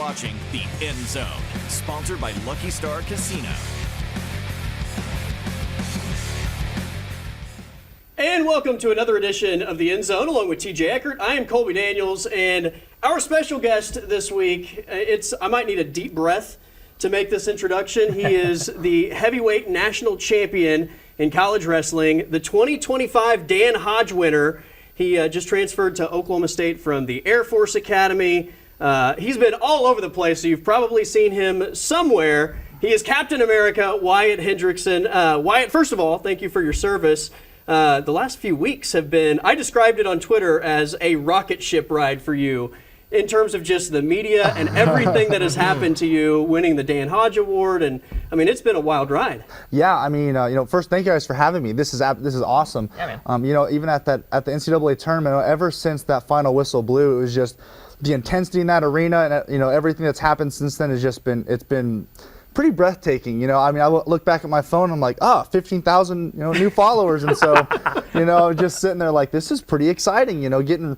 watching The End Zone, sponsored by Lucky Star Casino. And welcome to another edition of The End Zone, along with TJ Eckert. I am Colby Daniels, and our special guest this week, I might need a deep breath to make this introduction. He is the heavyweight national champion in college wrestling, the 2025 Dan Hodge winner. He just transferred to Oklahoma State from the Air Force Academy. He's been all over the place, so you've probably seen him somewhere. He is Captain America, Wyatt Hendrickson. Wyatt, first of all, thank you for your service. The last few weeks have been, I described it on Twitter as a rocket ship ride for you in terms of just the media and everything that has happened to you, winning the Dan Hodge Award. And I mean, it's been a wild ride. Yeah, I mean, first, thank you guys for having me. This is awesome. Yeah, man. Even at the NCAA tournament, ever since that final whistle blew, it was just the intensity in that arena, and everything that's happened since then has just been pretty breathtaking. I look back at my phone, I'm like, 15,000 new followers, and so just sitting there like, this is pretty exciting. Getting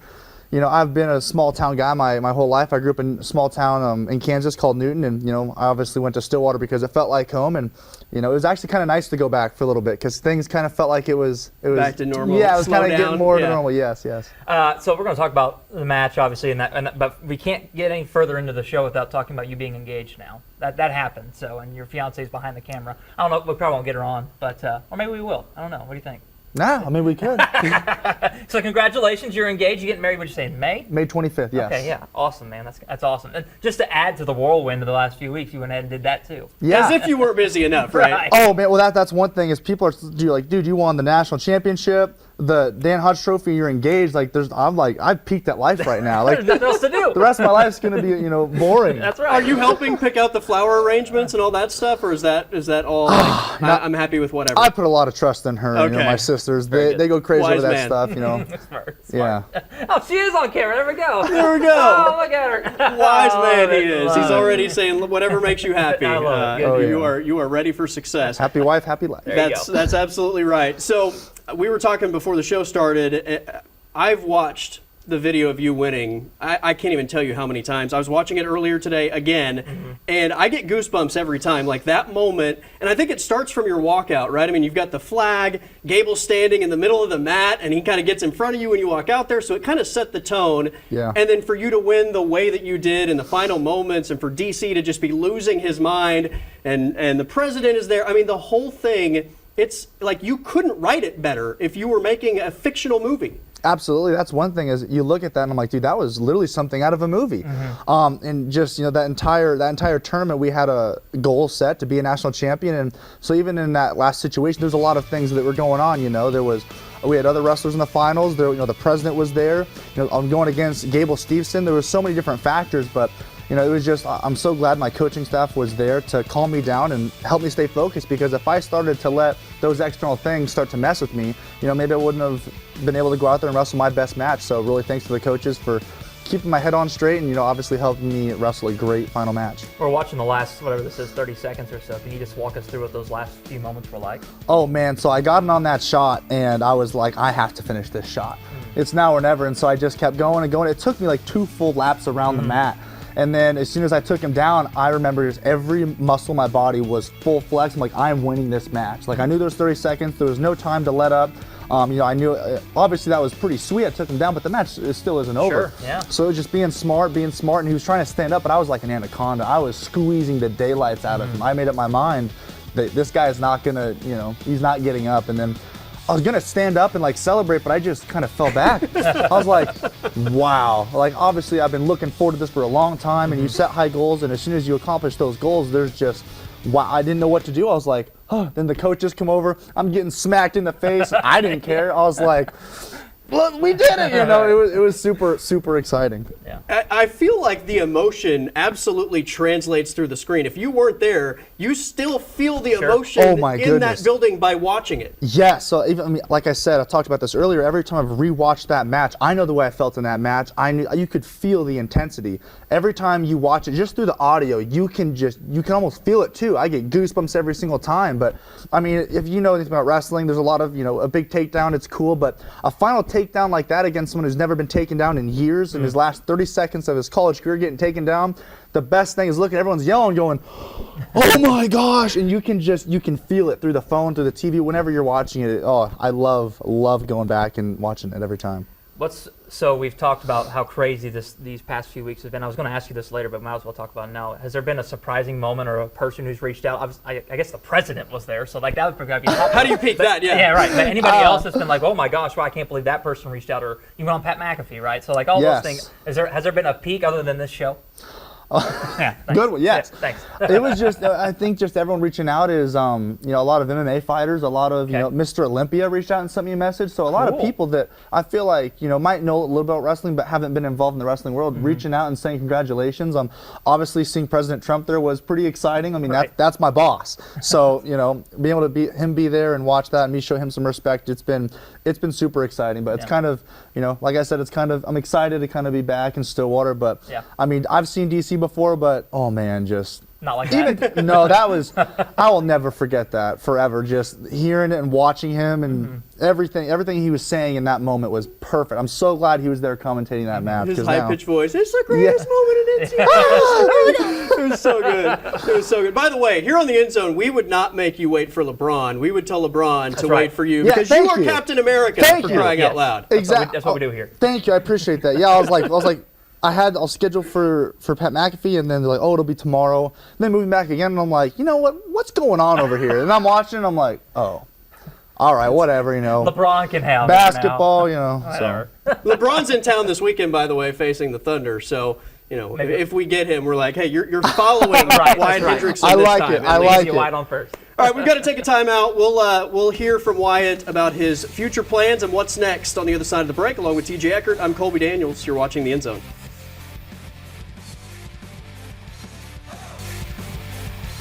I've been a small town guy my whole life. I grew up in a small town in Kansas called Newton, and I obviously went to Stillwater because it felt like home, and it was actually kind of nice to go back for a little bit because things kind of felt like it was back to normal. Yeah, it was kind of getting more to normal. Yes. So we're going to talk about the match, obviously, but we can't get any further into the show without talking about you being engaged now. That happened. So, and your fiance's behind the camera. I don't know. We probably won't get her on, but or maybe we will. I don't know. What do you think? Nah, I mean, we could. So congratulations, you're engaged. You getting married, what'd you say, in May? May 25th, yes. Okay, yeah. Awesome, man. That's awesome. And just to add to the whirlwind of the last few weeks, you went ahead and did that too. Yeah. As if you weren't busy enough, right? Oh, man, well, that's one thing is people are like, dude, you won the national championship, the Dan Hodge Trophy, you're engaged. Like, I've peaked at life right now. Like, there's nothing else to do. The rest of my life's going to be, boring. That's right. Are you helping pick out the flower arrangements and all that stuff, or is that all like, I'm happy with whatever? I put a lot of trust in her. Okay. My sisters, they go crazy Wise over that man. stuff. Smart. Yeah. Oh, she is on camera. There we go. There we go. Oh, look at her. Wise man he I is. love He's it. already saying whatever makes you happy. I love it. You are ready for success. Happy wife, happy life. There you go. That's absolutely right. So we were talking before the show started. I've watched the video of you winning. I can't even tell you how many times. I was watching it earlier today again, and I get goosebumps every time. Like that moment, and I think it starts from your walkout, right? I mean, you've got the flag, Gable's standing in the middle of the mat, and he kind of gets in front of you when you walk out there, so it kind of set the tone. Yeah. And then for you to win the way that you did in the final moments, and for DC to just be losing his mind, and the president is there. I mean, the whole thing, it's like you couldn't write it better if you were making a fictional movie. Absolutely. That's one thing is you look at that and I'm like, dude, that was literally something out of a movie. And just, that entire tournament, we had a goal set to be a national champion. And so even in that last situation, there's a lot of things that were going on. We had other wrestlers in the finals. There, the president was there. I'm going against Gable Steveson. There were so many different factors, but it was just, I'm so glad my coaching staff was there to calm me down and help me stay focused, because if I started to let those external things start to mess with me, maybe I wouldn't have been able to go out there and wrestle my best match. So really thanks to the coaches for keeping my head on straight and, obviously helping me wrestle a great final match. We're watching the last, whatever this is, 30 seconds or so. Can you just walk us through what those last few moments were like? Oh man, so I got in on that shot and I was like, I have to finish this shot. It's now or never, and so I just kept going and going. It took me like 2 full laps around the mat. And then as soon as I took him down, I remember just every muscle in my body was full flex. I'm like, I'm winning this match. Like I knew there was 30 seconds. There was no time to let up. I knew obviously that was pretty sweet. I took him down, but the match still isn't over. Sure, yeah. So it was just being smart, and he was trying to stand up, but I was like an anaconda. I was squeezing the daylights out of him. I made up my mind that this guy is not gonna, he's not getting up. And then I was gonna stand up and like celebrate, but I just kind of fell back. I was like, wow. Like obviously I've been looking forward to this for a long time, and you set high goals, and as soon as you accomplish those goals, there's just, wow, I didn't know what to do. I was like, oh, then the coaches come over, I'm getting smacked in the face. I didn't care. I was like, look, we did it. It was super, super exciting. Yeah. I feel like the emotion absolutely translates through the screen. If you weren't there, you still feel the emotion in that building by watching it. Yeah, so even like I said, I talked about this earlier. Every time I've rewatched that match, I know the way I felt in that match. I knew you could feel the intensity. Every time you watch it, just through the audio, you can almost feel it too. I get goosebumps every single time. But I mean, if you know anything about wrestling, there's a lot of a big takedown. It's cool, but a final takedown like that against someone who's never been taken down in years, in his last 30 seconds of his college career getting taken down, the best thing is looking, everyone's yelling, going, oh my gosh, and you can feel it through the phone, through the TV, whenever you're watching it. Oh, I love going back and watching it every time. So we've talked about how crazy these past few weeks have been. I was going to ask you this later, but might as well talk about it now. Has there been a surprising moment or a person who's reached out? I guess the president was there, so like that would probably be. How do you peak that? Yeah. Yeah, right. But anybody else that's been like, oh my gosh, well, I can't believe that person reached out, or you went on Pat McAfee, right? So like all those things. Has there been a peak other than this show? Yeah, good one. Yes. Yeah, thanks. It was just, I think, just everyone reaching out is, a lot of MMA fighters, a lot of, Mr. Olympia reached out and sent me a message. So a lot of people that I feel like, might know a little about wrestling but haven't been involved in the wrestling world, reaching out and saying congratulations. Obviously seeing President Trump there was pretty exciting. I mean, that's my boss. So, being able to be there and watch that and me show him some respect, it's been super exciting. But it's kind of, like I said, I'm excited to kind of be back in Stillwater. But I mean, I've seen DC before, but oh man, just not like that. No, that was, I will never forget that forever. Just hearing it and watching him and everything he was saying in that moment was perfect. I'm so glad he was there commentating that match. His high-pitched voice, it's the greatest moment in NCAA. It was so good. It was so good. By the way, here on the End Zone, we would not make you wait for LeBron. We would tell LeBron to wait for you because you are Captain America for crying out loud. Exactly. That's what we do here. Thank you. I appreciate that. Yeah, I was like. I'll schedule for Pat McAfee, and then they're like, oh, it'll be tomorrow. And then moving back again, and I'm like, you know what's going on over here? And I'm watching, and I'm like, oh, all right, whatever, LeBron can have basketball, So. LeBron's in town this weekend, by the way, facing the Thunder. So, if we get him, we're like, hey, you're following Wyatt Hendrickson I this like time. it. I like it. Wyatt on first. All right, we've got to take a timeout. We'll hear from Wyatt about his future plans and what's next on the other side of the break. Along with TJ Eckert, I'm Colby Daniels. You're watching the End Zone.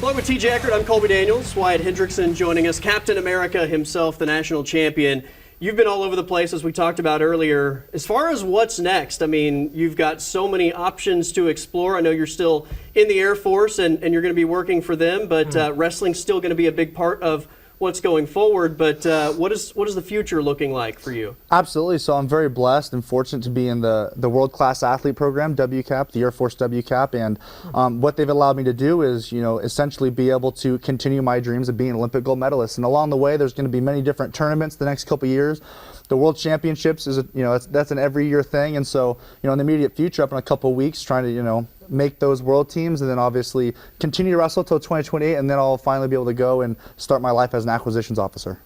Along with TJ Eckert, I'm Colby Daniels. Wyatt Hendrickson joining us, Captain America himself, the national champion. You've been all over the place, as we talked about earlier. As far as what's next, I mean, you've got so many options to explore. I know you're still in the Air Force and you're going to be working for them, but wrestling's still going to be a big part of what's going forward. But what is the future looking like for you? Absolutely. So I'm very blessed and fortunate to be in the world-class athlete program, WCAP, the Air Force WCAP. And what they've allowed me to do is, essentially be able to continue my dreams of being an Olympic gold medalist. And along the way, there's going to be many different tournaments the next couple of years. The World Championships is, that's an every year thing. And so, in the immediate future, up in a couple of weeks, trying to, make those world teams, and then obviously continue to wrestle till 2028, and then I'll finally be able to go and start my life as an acquisitions officer.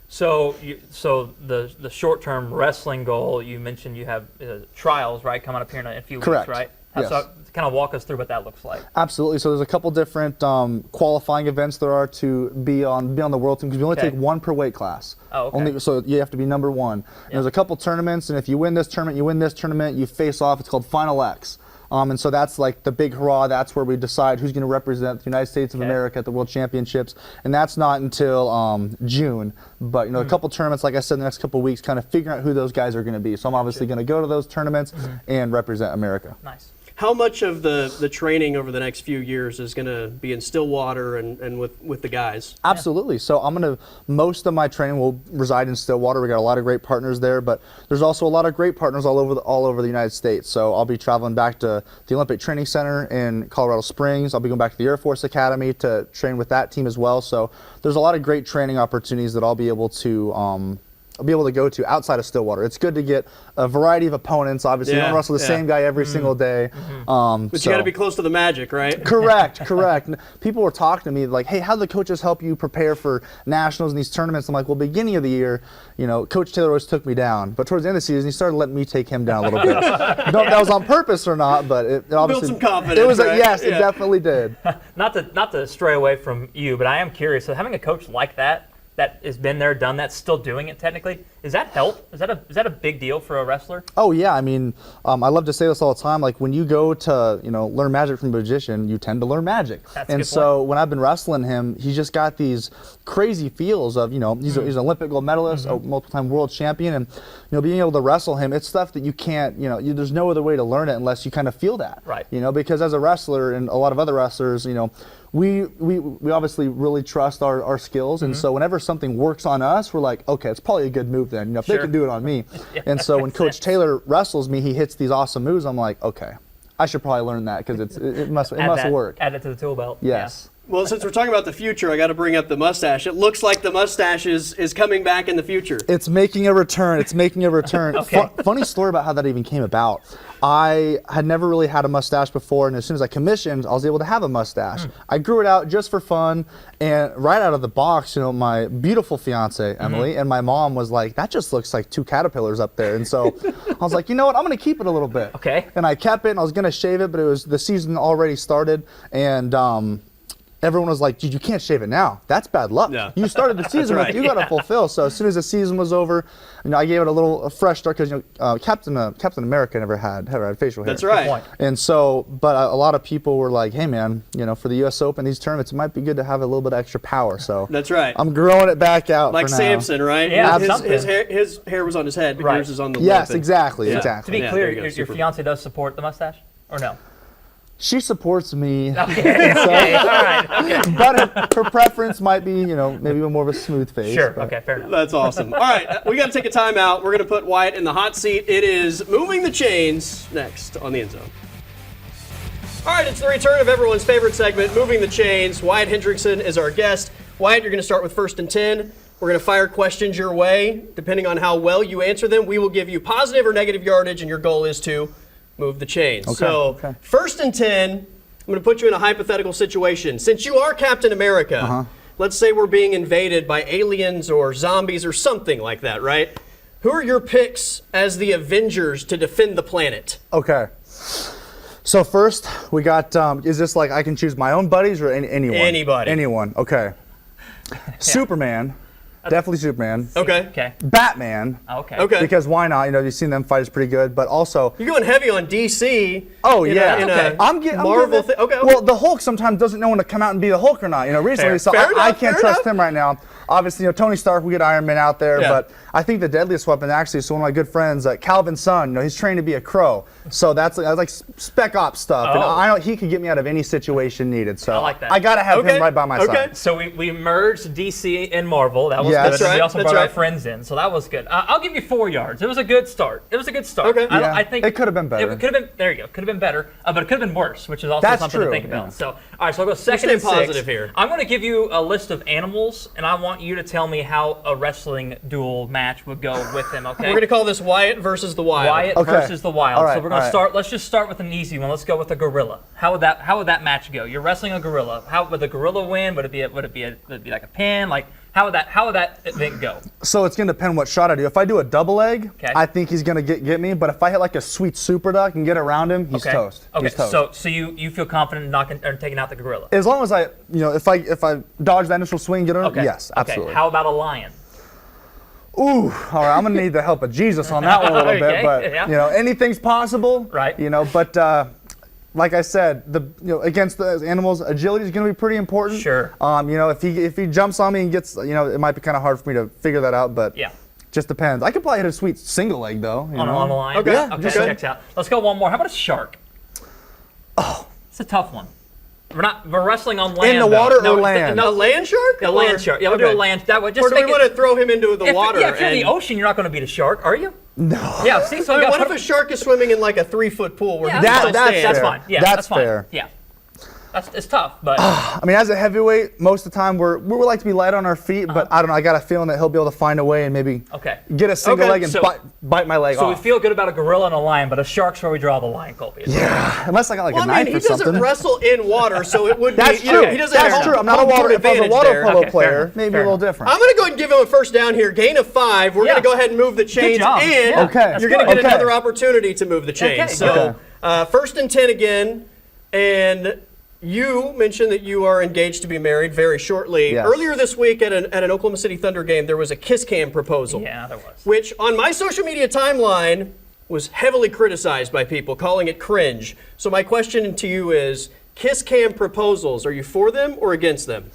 So, the short-term wrestling goal, you mentioned you have trials, right, coming up here in a few Correct. weeks, right? Yes. So kind of walk us through what that looks like. Absolutely. So there's a couple different qualifying events there are to be on the world team, because we only take one per weight class. Oh, okay. So you have to be number one. And there's a couple tournaments, and if you win this tournament, you face off. It's called Final X. And so that's like the big hurrah. That's where we decide who's going to represent the United States of America at the World Championships. And that's not until June. But, a couple tournaments, like I said, in the next couple of weeks, kind of figuring out who those guys are going to be. So I'm obviously going to go to those tournaments and represent America. Nice. How much of the training over the next few years is going to be in Stillwater and with the guys? Absolutely. So most of my training will reside in Stillwater. We got a lot of great partners there, but there's also a lot of great partners all over the United States. So I'll be traveling back to the Olympic Training Center in Colorado Springs. I'll be going back to the Air Force Academy to train with that team as well. So there's a lot of great training opportunities that I'll be able to go to outside of Stillwater. It's good to get a variety of opponents. Obviously, you don't wrestle the same guy every single day. But you got to be close to the magic, right? Correct. People were talking to me like, hey, how do the coaches help you prepare for nationals and these tournaments? I'm like, well, beginning of the year, Coach Taylor always took me down. But towards the end of the season, he started letting me take him down a little bit. I don't know if that was on purpose or not, but it obviously built some confidence. It was right? Yes, it definitely did. Not to stray away from you, but I am curious. So having a coach like that has been there, done that, still doing it technically, is that help? Is that a big deal for a wrestler? Oh yeah, I mean, I love to say this all the time. Like when you go to learn magic from a magician, you tend to learn magic. That's and a good so point. when I've been wrestling him, he's just got these crazy feels of he's an Olympic gold medalist, a multiple-time world champion, and being able to wrestle him, it's stuff that you can't there's no other way to learn it unless you kind of feel that. Right. Because as a wrestler and a lot of other wrestlers, we obviously really trust our skills, and so whenever something works on us, we're like, okay, it's probably a good move it then. If they Sure. can do it on me. And so when Coach Taylor wrestles me, he hits these awesome moves. I'm like, okay, I should probably learn that because it must work. Add it to the tool belt. Yes. Well, since we're talking about the future, I got to bring up the mustache. It looks like the mustache is coming back in the future. It's making a return. It's making a return. Okay. Funny story about how that even came about. I had never really had a mustache before, and as soon as I commissioned, I was able to have a mustache. I grew it out just for fun, and right out of the box, my beautiful fiance, Emily, and my mom was like, that just looks like two caterpillars up there. And so I was like, you know what, I'm going to keep it a little bit. Okay. And I kept it, and I was going to shave it, but the season already started, and everyone was like, dude, you can't shave it now. That's bad luck. Yeah. You started the season, right, you got to fulfill. So as soon as the season was over, I gave it a fresh start because Captain America never had facial hair. That's right. Good point. And so, but a lot of people were like, hey man, for the U.S. Open, these tournaments, it might be good to have a little bit of extra power. So That's right. I'm growing it back out. Like for now. Samson, right? Yeah, his hair was on his head, but Right. yours is on the Yes, lip. exactly, Yeah. exactly. To be Yeah, clear, there you go. your Super. fiance does support the mustache, or no? She supports me, Okay. Okay. All right. Okay. but her preference might be, maybe more of a smooth face. Sure. but- Okay. Fair enough. That's awesome. All right, we got to take a timeout. We're going to put Wyatt in the hot seat. It is moving the chains next on the End Zone. All right, it's the return of everyone's favorite segment, Moving the Chains. Wyatt Hendrickson is our guest. Wyatt, you're going to start with first and 10. We're going to fire questions your way. Depending on how well you answer them, we will give you positive or negative yardage, and your goal is to move the chains. Okay. First and 10, I'm going to put you in a hypothetical situation. Since you are Captain America, let's say we're being invaded by aliens or zombies or something like that, right? Who are your picks as the Avengers to defend the planet? Okay. So first, we got, is this like I can choose my own buddies or anyone? Anybody. Anyone, okay. Superman, definitely Superman. Okay. Okay. Batman, Okay. Okay. because why not? You've seen them fight, it's pretty good, but also, You're going heavy on DC. oh in yeah, a- in a I'm getting Marvel thing. Okay. Well, the Hulk sometimes doesn't know when to come out and be the Hulk or not, recently, Fair. so Fair I enough, can't fair trust enough. him right now. Obviously, Tony Stark, we get Iron Man out there, Yeah. but I think the deadliest weapon actually is one of my good friends, Calvin's son. He's trained to be a crow, so that's like spec ops stuff, and Oh. I know he could get me out of any situation needed. So I like that. I gotta have Okay. him right by my Okay. side. So we merged DC and Marvel. That was Yeah, good. that's And we right, also that's brought our right. friends in, so that was good. I'll give you 4 yards. It was a good start. Okay. Yeah. I think It could have been better. It could have been. There you go. Could have been better, but it could have been worse, which is also That's something true, to think about. yeah. So, all right. So I'll go second stay and 6. positive here. I'm going to give you a list of animals, and I want you to tell me how a wrestling duel match would go with them. Okay. We're going to call this Wyatt versus the Wild. Wyatt Okay. versus the Wild. All right, So we're going all to right. start. Let's just start with an easy one. Let's go with a gorilla. How would that match go? You're wrestling a gorilla. How would the gorilla win? Would it be like a pin? Like how would that event go? So it's gonna depend what shot I do. If I do a double leg, Okay. I think he's gonna get me. But if I hit like a sweet super duck and get around him, he's Okay. toast. Okay. He's toast. So you feel confident in knocking or taking out the gorilla? As long as I, if I dodge that initial swing, get him. Okay. Yes, absolutely. Okay. How about a lion? Ooh, all right. I'm gonna need the help of Jesus on that one a little Okay, bit, but yeah. anything's possible. Right. But like I said, against the animals, agility is gonna be pretty important. Sure. If he jumps on me and gets, it might be kind of hard for me to figure that out, but Yeah. just depends. I could probably hit a sweet single leg though. On the line. Okay. Yeah, Okay. just Checks out. Let's go one more. How about a shark? Oh, it's a tough one. We're wrestling on land. In the though. water No, or land? A land shark? A land shark. Yeah, we'll do a Okay. land. That way, just Or do we make want it. to throw him into the water? If you're in the and- ocean, you're not going to beat a shark, are you? No. Yeah. See, so I we mean, got what if a shark is swimming in like a 3-foot pool where Yeah, he can still that's stand? That's fair. fine. Yeah, That's that's fine. fair. Yeah. It's tough, but I mean, as a heavyweight, most of the time we like to be light on our feet, but I don't know. I got a feeling that he'll be able to find a way and maybe okay. get a single Okay, leg and so- bite my leg So we off. feel good about a gorilla and a lion, but a shark's where we draw the line, Colby. Yeah, unless I got like Well, a I knife mean, he or something. doesn't wrestle in water, so it would That's be. true. He doesn't That's have true. I'm not a home water. court If I was a advantage water there. polo Okay, fair player, enough, maybe fair a little enough. different. I'm going to go ahead and give him a first down here. Gain of 5. We're Yeah. going to go ahead and move the chains, job. and Yeah, Okay. that's you're going to good. get Okay. another opportunity to move the chains. Okay, So, good. first and 10 again, and you mentioned that you are engaged to be married very shortly. Yes. Earlier this week at an Oklahoma City Thunder game, there was a kiss cam proposal. Yeah, there was. Which on my social media timeline was heavily criticized by people, calling it cringe. So my question to you is, kiss cam proposals, are you for them or against them?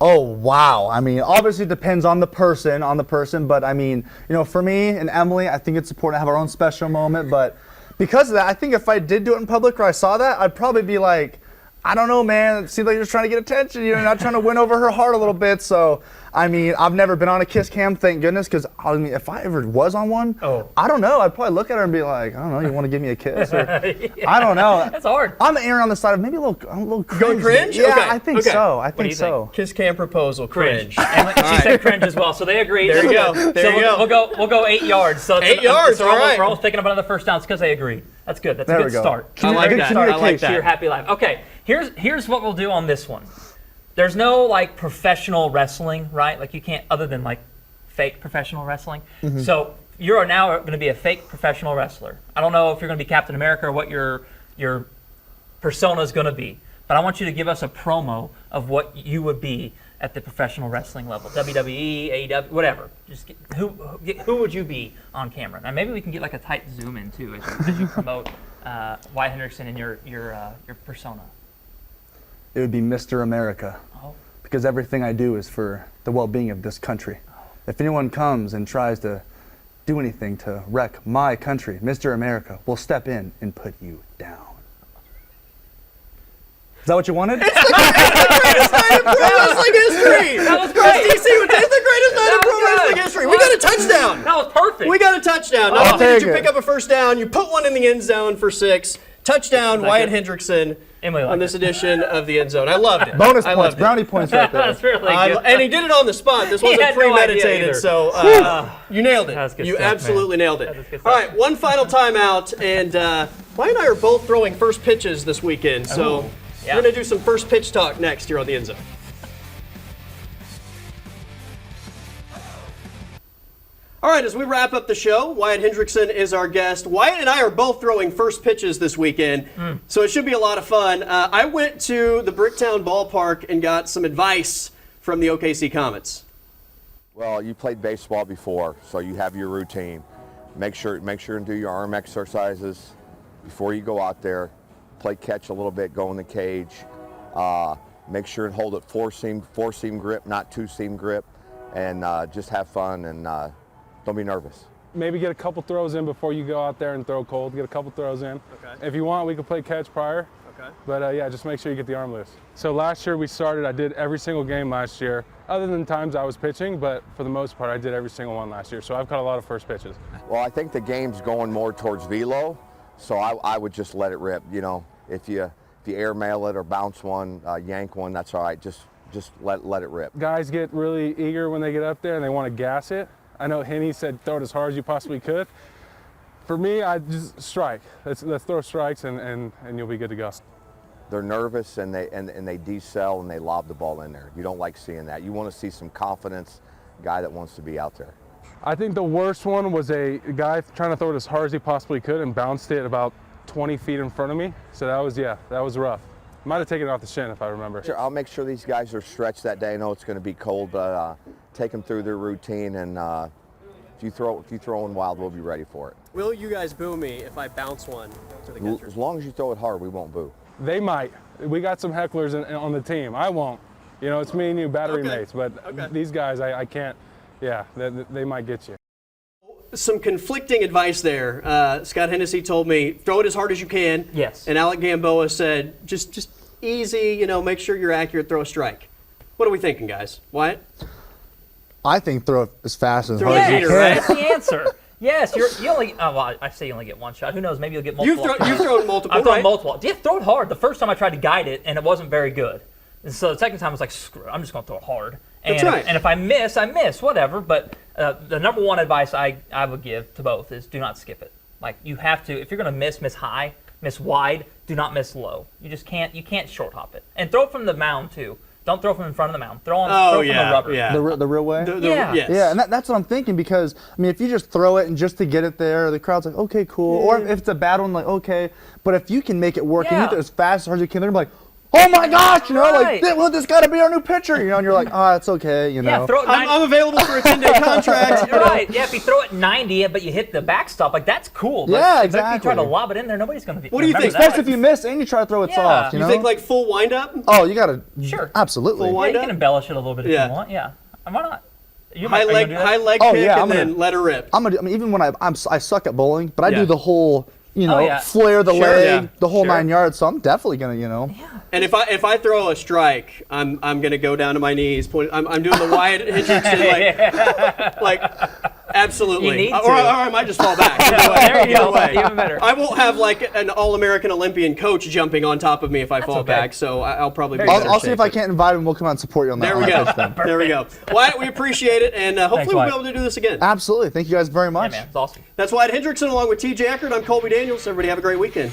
Oh wow! I mean, obviously it depends on the person, but I mean, for me and Emily, I think it's important to have our own special moment. But because of that, I think if I did do it in public or I saw that, I'd probably be like, I don't know, man. It seems like you're just trying to get attention. You're not trying to win over her heart a little bit. So I mean, I've never been on a kiss cam, thank goodness, because I mean, if I ever was on one, I don't know. I'd probably look at her and be like, I don't know, you want to give me a kiss? Or, I don't know. That's hard. I'm erring on the side of maybe a little cringe. Going cringe? Yeah, Okay. I think so. I think you so. Kiss cam proposal, cringe. And she said cringe as well, so they agreed. There you go. There you go. We'll go 8 yards. So 8 yards, so all right. We're almost picking up another first down. It's because they agreed. That's good. That's a good start. I like Good that. communication. I like that. To your happy life. Okay, here's what we'll do on this one. There's no like professional wrestling, right? Like you can't, other than like fake professional wrestling. So you are now going to be a fake professional wrestler. I don't know if you're going to be Captain America or what your persona is going to be, but I want you to give us a promo of what you would be at the professional wrestling level, WWE, AEW, whatever. Just who would you be on camera? Now maybe we can get like a tight zoom in too as you promote Wyatt Hendrickson and your persona. It would be Mr. America, because everything I do is for the well-being of this country. If anyone comes and tries to do anything to wreck my country, Mr. America will step in and put you down. Is that what you wanted? It's the greatest night in pro wrestling history. That was great. SDC, it's the greatest night in pro wrestling history. We got a touchdown. That was perfect. We got a touchdown. Not only did you pick up a first down, you put one in the end zone for 6. Touchdown, Wyatt Hendrickson on this edition of the End Zone. I loved it. Bonus I points, loved it. brownie points right there. That's really good. And he did it on the spot. This wasn't had no idea premeditated, either. so you nailed it. That's good You stuff, absolutely nailed it. That's good All stuff. right, one final timeout, and Wyatt and I are both throwing first pitches this weekend, so yeah. we're going to do some first pitch talk next here on the End Zone. All right, as we wrap up the show, Wyatt Hendrickson is our guest. Wyatt and I are both throwing first pitches this weekend, so it should be a lot of fun. I went to the Bricktown Ballpark and got some advice from the OKC Comets. Well, you played baseball before, so you have your routine. Make sure and do your arm exercises before you go out there. Play catch a little bit, go in the cage. Make sure and hold it four seam grip, not 2-seam grip, and just have fun and don't be nervous. Maybe get a couple throws in before you go out there and throw cold. Get a couple throws in. Okay. If you want, we can play catch prior. Okay. But yeah, just make sure you get the arm loose. So last year I did every single game last year, other than times I was pitching, but for the most part, I did every single one last year. So I've caught a lot of first pitches. Well, I think the game's going more towards velo, so I would just let it rip. You know, if you airmail it or bounce one, yank one, that's all right. Just let it rip. Guys get really eager when they get up there and they want to gas it. I know Henny said throw it as hard as you possibly could. For me, I just strike. Let's throw strikes and you'll be good to go. They're nervous and they decel and they lob the ball in there. You don't like seeing that. You want to see some confidence, guy that wants to be out there. I think the worst one was a guy trying to throw it as hard as he possibly could and bounced it about 20 feet in front of me. So that was rough. Might have taken it off the shin if I remember. Sure, I'll make sure these guys are stretched that day. I know it's going to be cold, but take them through their routine, and if you throw in wild, we'll be ready for it. Will you guys boo me if I bounce one to the catcher? As long as you throw it hard, we won't boo. They might. We got some hecklers on the team. I won't. You know, it's me and you, battery Okay. mates. But Okay. these guys, I can't. Yeah, they might get you. Some conflicting advice there. Scott Hennessy told me, throw it as hard as you can. Yes. And Alec Gamboa said, just easy, make sure you're accurate, throw a strike. What are we thinking, guys? Wyatt? I think throw it as fast and hard Yeah, as you you're can. right. That's the answer. Yes, you only. Well, I say you only get one shot. Who knows? Maybe you'll get multiple. You've thrown multiple, I've thrown right? multiple. Yeah, throw it hard. The first time I tried to guide it, and it wasn't very good. And so the second time I was like, screw it, I'm just going to throw it hard. And, That's right. And if I miss, I miss, whatever. But the number one advice I would give to both is do not skip it. Like, you have to, if you're going to miss high, miss wide, do not miss low. You just can't, you can't short hop it. And throw it from the mound, too. Don't throw from in front of the mound. Throw from the rubber. Yeah. The real way? Yeah. Yes. Yeah, and that's what I'm thinking, because, I mean, if you just throw it and just to get it there, the crowd's like, okay, cool. Or if it's a bad one, like, okay. But if you can make it work and you Yeah. do it as fast as hard as you can, they're like, oh my gosh, Right. like, well, this got to be our new pitcher, and you're like, oh, it's okay, Yeah, throw it 90. I'm available for a 10-day contract. Right. Yeah, if you throw it 90, but you hit the backstop, like that's cool. But Yeah, If you try exactly. to lob it in there, nobody's going to be. What do you think? Especially if you miss and you try to throw it Yeah. soft, You know? think like full windup? Oh, you got to. Sure. Absolutely. Full Yeah, wind you up? can embellish it a little bit if Yeah. you want. Yeah. And why not? You High are you leg gonna do that? kick, Oh, yeah, and then let her rip. I mean, even when I suck at bowling, but I Yeah. do the whole flare the Sure, leg, yeah. the whole Sure. 9 yards. So I'm definitely gonna, And if I throw a strike, I'm gonna go down to my knees. I'm doing the Wyatt Hendrickson like absolutely. You need Or to. I might just fall back. Either way, There you either go. way. Even better. I won't have like an All-American Olympian coach jumping on top of me if I fall okay. back. So I'll probably be. Very better I'll see shape. if I can't invite him. We'll come out and support you on that. There we on that go. pitch then. There we go. Wyatt, we appreciate it, and hopefully we'll be Wyatt. able to do this again. Absolutely. Thank you guys very Yeah, much. man, it's awesome. That's Wyatt Hendrickson along with TJ Eckert. I'm Colby Daniels. Everybody have a great weekend.